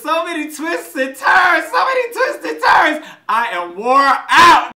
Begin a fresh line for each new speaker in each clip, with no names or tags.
So many twists and turns, so many twists and turns. I am wore out.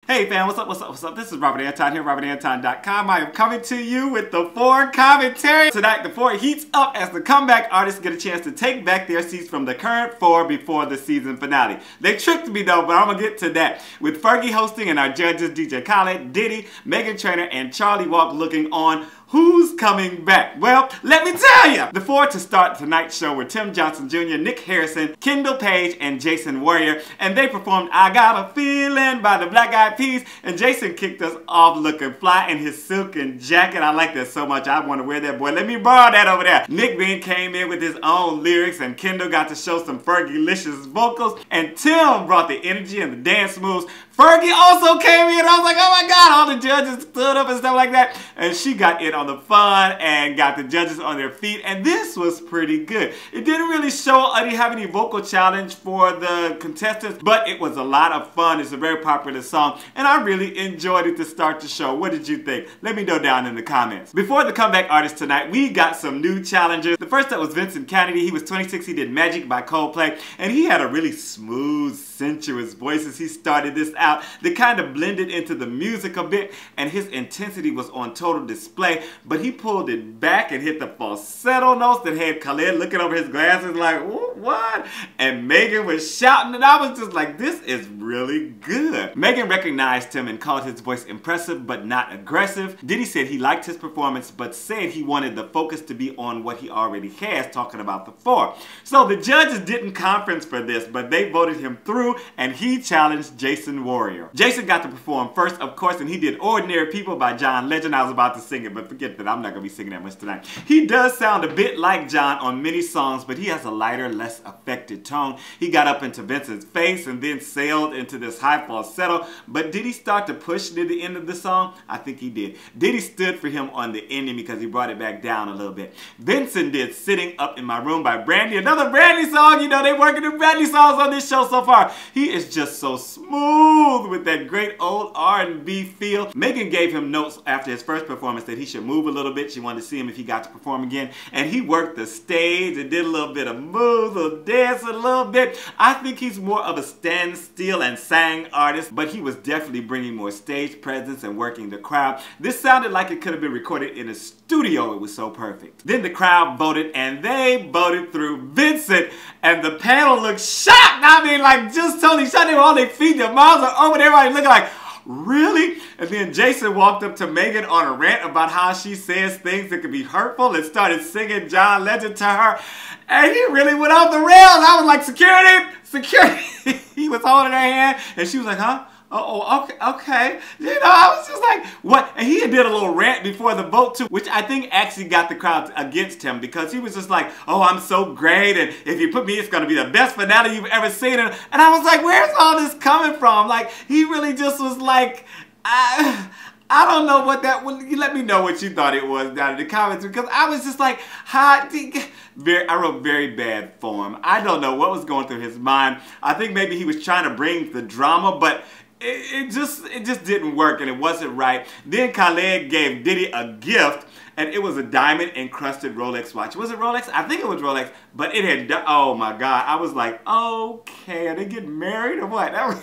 Hey fam, what's up, what's up, what's up? This is Robert Anton here, robertanton.com. I am coming to you with the 4 commentary. Tonight, the 4 heats up as the comeback artists get a chance to take back their seats from the current 4 before the season finale. They tricked me though, but I'm gonna get to that. With Fergie hosting and our judges DJ Khaled, Diddy, Meghan Trainor, and Charlie Walk looking on, who's coming back? Well, let me tell you! The 4 to start tonight's show were Tim Johnson Jr., Nick Harrison, Kendall Page, and Jason Warrior, and they performed I Got a Feeling by the Black Eyed Peas, and Jason kicked us off looking fly in his silken jacket. I like that so much, I want to wear that, boy. Let me borrow that over there. Nick then came in with his own lyrics, and Kendall got to show some Fergie-licious vocals, and Tim brought the energy and the dance moves. Fergie also came in. I was like, oh my God, all the judges stood up and stuff like that. And she got in on the fun and got the judges on their feet. And this was pretty good. It didn't really show, I didn't have any vocal challenge for the contestants, but it was a lot of fun. It's a very popular song. And I really enjoyed it to start the show. What did you think? Let me know down in the comments. Before the comeback artist tonight, we got some new challengers. The first up was Vincent Kennedy. He was 26. He did Magic by Coldplay. And he had a really smooth, sensuous voice as he started this out. They kind of blended into the music a bit, and his intensity was on total display, but he pulled it back and hit the falsetto notes that had Khaled looking over his glasses like, what? And Meghan was shouting, and I was just like, this is really good. Meghan recognized him and called his voice impressive but not aggressive. Diddy said he liked his performance but said he wanted the focus to be on what he already has, talking about the 4. So the judges didn't conference for this, but they voted him through, and he challenged Jason Warrior. Jason got to perform first, of course, and he did Ordinary People by John Legend. I was about to sing it, but forget that. I'm not going to be singing that much tonight. He does sound a bit like John on many songs, but he has a lighter, less affected tone. He got up into Vincent's face and then sailed into this high falsetto, but did he start to push near the end of the song? I think he did. Diddy stood for him on the ending because he brought it back down a little bit. Vincent did Sitting Up in My Room by Brandy, another Brandy song. You know, they working the Brandy songs on this show so far. He is just so smooth with that great old R&B feel. Meghan gave him notes after his first performance that he should move a little bit. She wanted to see him if he got to perform again. And he worked the stage and did a little bit of moves, a little dance, a little bit. I think he's more of a stand still and sang artist, but he was definitely bringing more stage presence and working the crowd. This sounded like it could have been recorded in a studio. It was so perfect. Then the crowd voted, and they voted through Vincent, and the panel looked shocked. I mean, like, just totally shocked. They were on their feet, their mouths are open, everybody looking like, really? And then Jason walked up to Meghan on a rant about how she says things that could be hurtful and started singing John Legend to her. And he really went off the rails. I was like, security, security. He was holding her hand, and she was like, huh? Oh, okay, okay. You know, I was just like, what? And he did a little rant before the vote too, which I think actually got the crowd against him because he was just like, oh, I'm so great, and if you put me, it's going to be the best finale you've ever seen. And I was like, where's all this coming from? Like, he really just was like, I don't know what that was. Let me know what you thought it was down in the comments, because I was just like, I wrote very bad form. I don't know what was going through his mind. I think maybe he was trying to bring the drama, but it just didn't work, and it wasn't right. Then Khaled gave Diddy a gift, and it was a diamond encrusted Rolex watch. Was it Rolex? I think it was Rolex, but it had, oh my God. I was like, okay, are they getting married or what? That was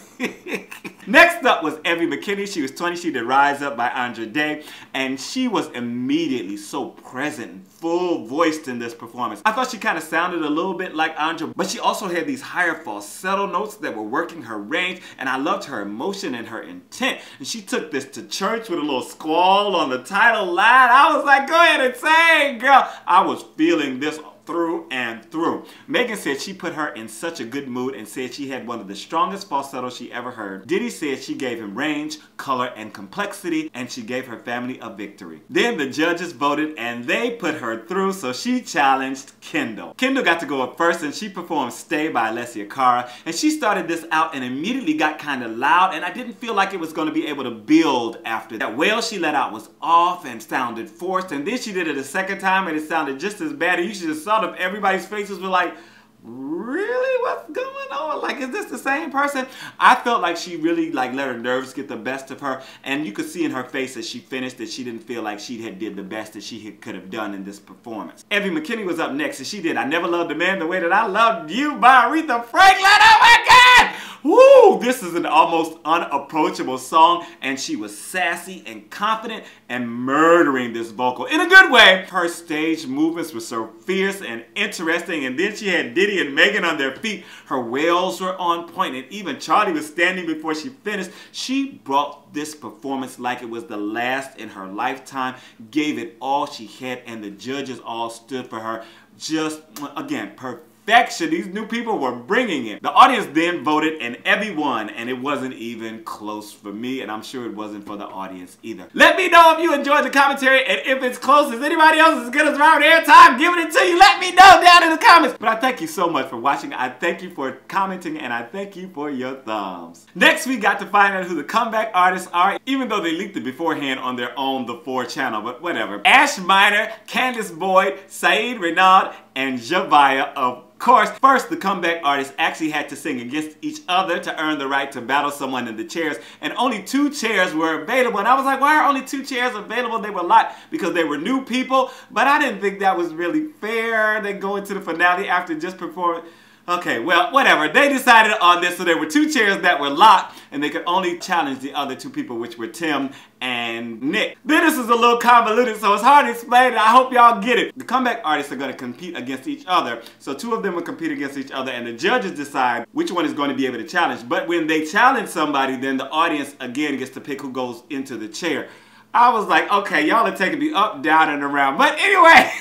Next up was Evie McKinney. She was 20. She did Rise Up by Andre Day, and she was immediately so present and full voiced in this performance. I thought she kind of sounded a little bit like Andre, but she also had these higher falsetto notes that were working her range, and I loved her emotion and her intent. And she took this to church with a little squall on the title line. I was like, go ahead and sing, girl. I was feeling this through and through. Meghan said she put her in such a good mood and said she had one of the strongest falsettos she ever heard. Diddy said she gave him range, color, and complexity, and she gave her family a victory. Then the judges voted, and they put her through, so she challenged Kendall. Kendall got to go up first, and she performed Stay by Alessia Cara, and she started this out and immediately got kind of loud, and I didn't feel like it was going to be able to build after that. Wail she let out was off and sounded forced, and then she did it a second time, and it sounded just as bad, and you should have saw them. Everybody's faces were like, really, what's going on? Like, is this the same person? I felt like she really like let her nerves get the best of her, and you could see in her face as she finished that she didn't feel like she had did the best that she could have done in this performance. Evie McKinney was up next, and she did I Never Loved a Man the Way That I Loved You by Aretha Franklin. Oh my God! Woo! This is an almost unapproachable song, and she was sassy and confident and murdering this vocal in a good way. Her stage movements were so fierce and interesting, and then she had Diddy and Meghan on their feet. Her wails were on point, and even Charlie was standing before she finished. She brought this performance like it was the last in her lifetime, gave it all she had, and the judges all stood for her. Just, again, perfection. These new people were bringing it. The audience then voted and Evie won, and it wasn't even close for me, and I'm sure it wasn't for the audience either. Let me know if you enjoyed the commentary, and if it's close as anybody else as good as Robert Airtime giving it to you, let me know down in the comments. But I thank you so much for watching. I thank you for commenting, and I thank you for your thumbs. Next, we got to find out who the comeback artists are, even though they leaked it beforehand on their own The 4 channel, but whatever. Ash Minor, Candace Boyd, Saeed Renaud, and Javaya of course. First, the comeback artists actually had to sing against each other to earn the right to battle someone in the chairs, and only 2 chairs were available. And I was like, why are only 2 chairs available? They were locked because they were new people, but I didn't think that was really fair. They go into the finale after just performing. Okay, well, whatever. They decided on this, so there were 2 chairs that were locked, and they could only challenge the other 2 people, which were Tim and Nick. Then this is a little convoluted, so it's hard to explain, and I hope y'all get it. The comeback artists are going to compete against each other, so 2 of them will compete against each other, and the judges decide which one is going to be able to challenge. But when they challenge somebody, then the audience again gets to pick who goes into the chair. I was like, okay, y'all are taking me up, down, and around. But anyway...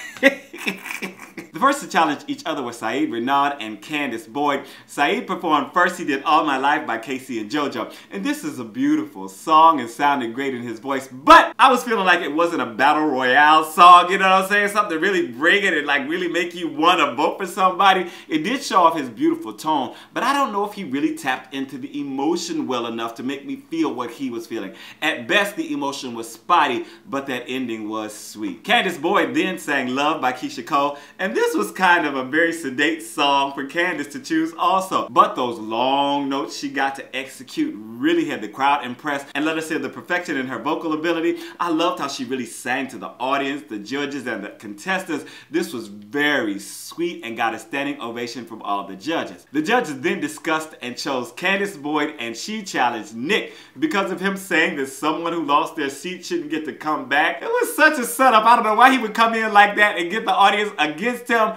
The first to challenge each other were Saeed Renaud and Candace Boyd. Saeed performed first. He did All My Life by Casey and JoJo. And this is a beautiful song and sounded great in his voice. But I was feeling like it wasn't a battle royale song, you know what I'm saying? Something to really bring it and like really make you want to vote for somebody. It did show off his beautiful tone, but I don't know if he really tapped into the emotion well enough to make me feel what he was feeling. At best, the emotion was spotty, but that ending was sweet. Candace Boyd then sang Love by Keisha Cole, and this was kind of a very sedate song for Candace to choose also. But those long notes she got to execute really had the crowd impressed and let us hear the perfection in her vocal ability. I loved how she really sang to the audience, the judges, and the contestants. This was very sweet and got a standing ovation from all the judges. The judges then discussed and chose Candace Boyd, and she challenged Nick because of him saying that someone who lost their seat shouldn't get to come back. It was such a setup. I don't know why he would come in like that and get the audience against him.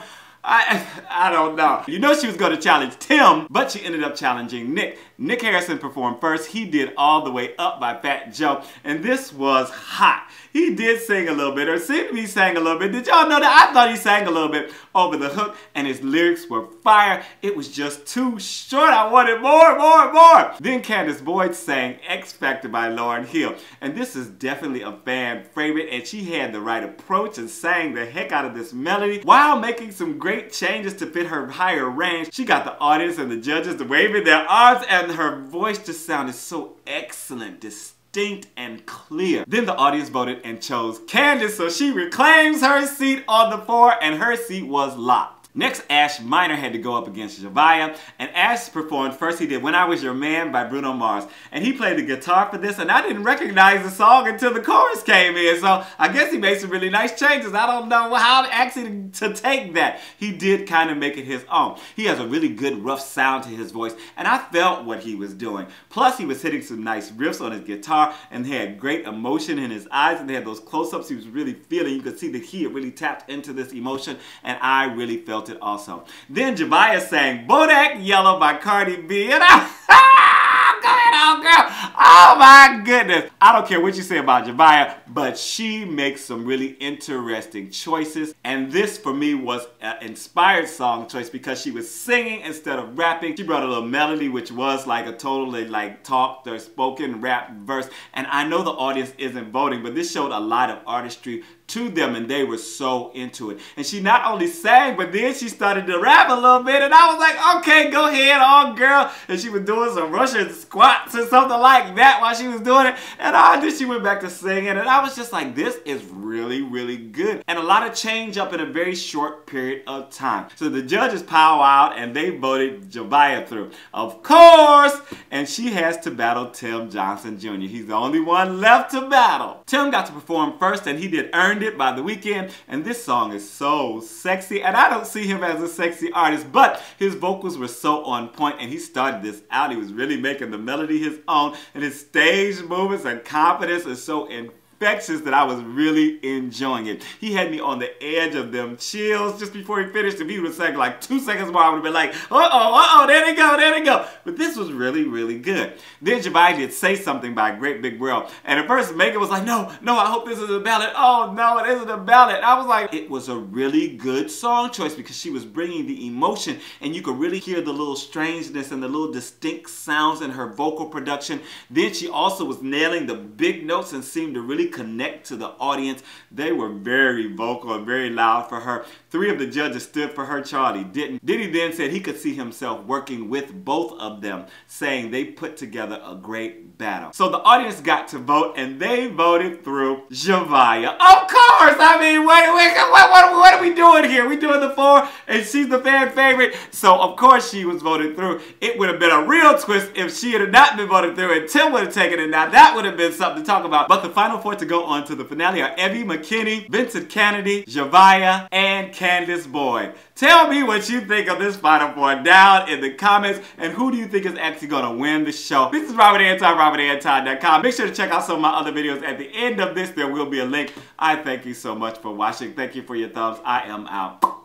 I don't know. You know she was going to challenge Tim, but she ended up challenging Nick. Nick Harrison performed first. He did All the Way Up by Fat Joe, and this was hot. He did sing a little bit, or seemed to be sang a little bit. Did y'all know that? I thought he sang a little bit over the hook, and his lyrics were fire. It was just too short. I wanted more, more, more. Then Candace Boyd sang X Factor by Lauryn Hill, and this is definitely a fan favorite, and she had the right approach and sang the heck out of this melody while making some great changes to fit her higher range. She got the audience and the judges to waving their arms, and her voice just sounded so excellent, distinct, and clear. Then the audience voted and chose Candace, so she reclaims her seat on the 4, and her seat was locked. Next, Ash Minor had to go up against Javaya, and Ash performed first. He did When I Was Your Man by Bruno Mars, and he played the guitar for this, and I didn't recognize the song until the chorus came in, so I guess he made some really nice changes. I don't know how actually to take that. He did kind of make it his own. He has a really good rough sound to his voice, and I felt what he was doing. Plus, he was hitting some nice riffs on his guitar, and he had great emotion in his eyes, and they had those close-ups he was really feeling. You could see that he had really tapped into this emotion, and I really felt it also. Then Javaya sang Bodak Yellow by Cardi B, and go ahead on, girl. Oh my goodness. I don't care what you say about Javaya, but she makes some really interesting choices, and this for me was an inspired song choice because she was singing instead of rapping. She brought a little melody which was like a totally like talked or spoken rap verse, and I know the audience isn't voting, but this showed a lot of artistry to them, and they were so into it. And she not only sang, but then she started to rap a little bit, and I was like, okay, go ahead, on girl. And she was doing some Russian squats or something like that while she was doing it, and then she went back to singing, and I was just like, this is really, really good. And a lot of change up in a very short period of time. So the judges power out, and they voted Javiah through, of course, and she has to battle Tim Johnson Jr. He's the only one left to battle. Tim got to perform first, and he did Earned It by The Weeknd, and this song is so sexy, and I don't see him as a sexy artist, but his vocals were so on point, and he started this out. He was really making the melody his own, and his stage movements and confidence is so infectious that I was really enjoying it. He had me on the edge of them chills just before he finished. If he would have sang like 2 seconds more, I would have been like, uh-oh, there they go, there they go. But this was really, really good. Then Javiah did Say Something by Great Big World. And at first, Meghan was like, no, I hope this is a ballad. Oh, no, it isn't a ballad. I was like, it was a really good song choice because she was bringing the emotion, and you could really hear the little strangeness and the little distinct sounds in her vocal production. Then she also was nailing the big notes and seemed to really connect to the audience. They were very vocal and very loud for her. 3 of the judges stood for her, Charlie didn't. Diddy then said he could see himself working with both of them, saying they put together a great battle. So the audience got to vote, and they voted through Javiah. Of course! I mean, what are we doing here? We doing the 4, and she's the fan favorite. So of course she was voted through. It would have been a real twist if she had not been voted through and Tim would have taken it. Now that would have been something to talk about. But the final 4 to go on to the finale are Evie McKinney, Vincent Kennedy, Javiah, and Candace Boyd. Tell me what you think of this final 4 down in the comments, and who do you think is actually going to win the show? This is Robert Anton, RobertAnton.com. Make sure to check out some of my other videos. At the end of this, there will be a link. I thank you so much for watching. Thank you for your thumbs. I am out.